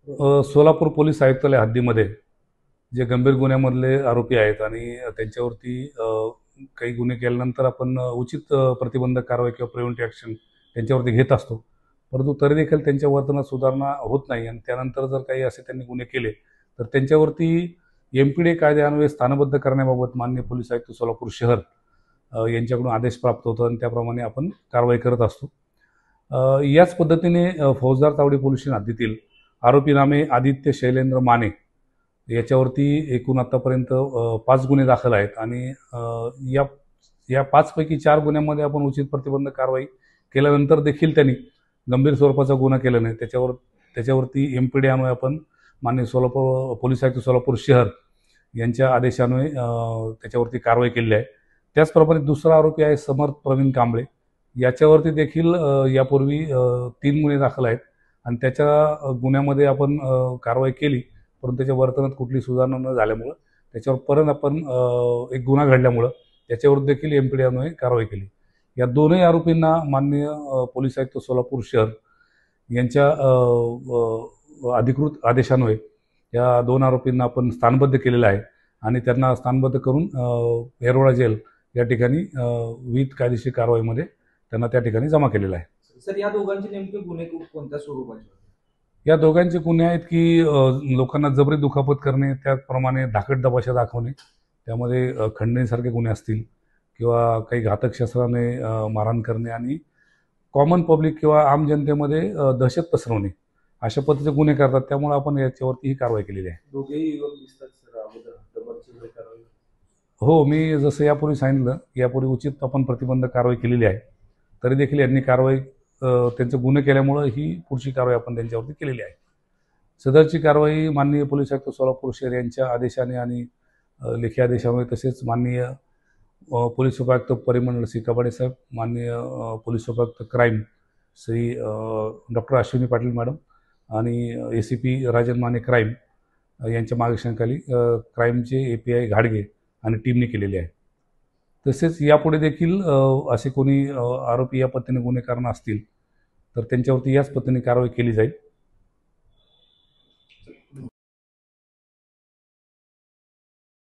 Solapur police आयुक्तालय हद्दीमध्ये जे गंभीर गुन्ह्यामधले आरोपी आहेत आणि त्यांच्यावरती काही गुन्हे केल्यानंतर आपण उचित प्रतिबंधक कारवाई किंवा प्रिव्हेंटिव्ह ॲक्शन त्यांच्यावरती घेत असतो. परंतु तरी देखील त्यांच्या वर्तनात सुधारणा होत नाही आणि त्यानंतर जर काही असे त्यांनी गुन्हे केले तर त्यांच्यावरती एमपीडी कायद्यान्वये स्थानबद्ध करण्याबाबत माननीय पोलीस आयुक्त सोलापूर शहर यांच्याकडून आदेश प्राप्त होतो आणि त्याप्रमाणे आपण कारवाई करत असतो. याच पद्धतीने फौजदार तावडी पोलीस स्टेशन हद्दीतील आरोपी नामे आदित्य शैलेंद्र माने याच्यावरती एकूण आत्तापर्यंत 5 गुन्हे दाखल आहेत आणि या या 5 पैकी 4 गुन्ह्यांमध्ये आपण उचित प्रतिबंधक कारवाई केल्यानंतर देखील त्यांनी गंभीर स्वरूपाचा गुन्हा केला नाही. त्याच्यावरती एमपीडी अन्वये आपण माननीय सोलापूर पोलीस आयुक्त सोलापूर शहर यांच्या आदेशान्वये त्याच्यावरती कारवाई केलेली आहे. त्याचप्रमाणे दुसरा आरोपी आहे समर्थ प्रवीण कांबळे. याच्यावरती देखील यापूर्वी 3 गुन्हे दाखल आहेत आणि त्याच्या गुन्ह्यामध्ये आपण कारवाई केली, परंतु त्याच्या वर्तनात कुठली सुधारणा न झाल्यामुळं त्याच्यावर परत आपण एक गुन्हा घडल्यामुळं त्याच्यावर देखील एमपीडी अन्वये कारवाई केली. या दोनही आरोपींना माननीय पोलीस आयुक्त सोलापूर शहर यांच्या अधिकृत आदेशान्वये या 2 आरोपींना आपण स्थानबद्ध केलेलं आहे आणि त्यांना स्थानबद्ध करून येरवडा जेल या ठिकाणी विविध कायदेशीर कारवाईमध्ये त्यांना त्या ठिकाणी जमा केलेला आहे. सर, या दोघांचे नेमके गुन्हे कोणत्या स्वरूपाचे होते? या दोघांचे गुन्हे आहेत की लोकांना जबरी दुखापत करणे, त्याचप्रमाणे धाकट दबाशा दाखवणे, त्यामध्ये खंडणीसारखे गुन्हे असतील किंवा काही घातक शस्त्राने मारहाण करणे आणि कॉमन पब्लिक किंवा आम जनतेमध्ये दहशत पसरवणे अशा पद्धतीचे गुन्हे करतात. त्यामुळे आपण याच्यावरती ही कारवाई केलेली आहे. दोघेही युवक दिसतात सर अगोदर डबलची कारवाई. हो, मी जसं यापूर्वी सांगितलं, यापूर्वी उचित आपण प्रतिबंधक कारवाई केलेली आहे. तरी देखील यांनी कारवाई त्यांचे गुन्हे केल्यामुळं ही पुढची कारवाई आपण त्यांच्यावरती केलेली आहे. सदरची कारवाई माननीय पोलीस आयुक्त सोलापूर शहर यांच्या आदेशाने आणि लेखी आदेशामुळे तसेच माननीय पोलीस उपायुक्त परिमंडळ श्री कबाडे साहेब, माननीय पोलीस उपायुक्त crime Shri doctor Ashwini Patil madam आणि ACP राजन माने क्राईम यांच्या मार्गदर्शनाखाली क्राईमचे API घाडगे आणि टीमने केलेली आहे. तसेच यापुढे देखील असे कोणी आरोपी या पद्धतीने गुन्हे करणार असतील तर त्यांच्यावरती याच पद्धतीने कारवाई केली जाईल.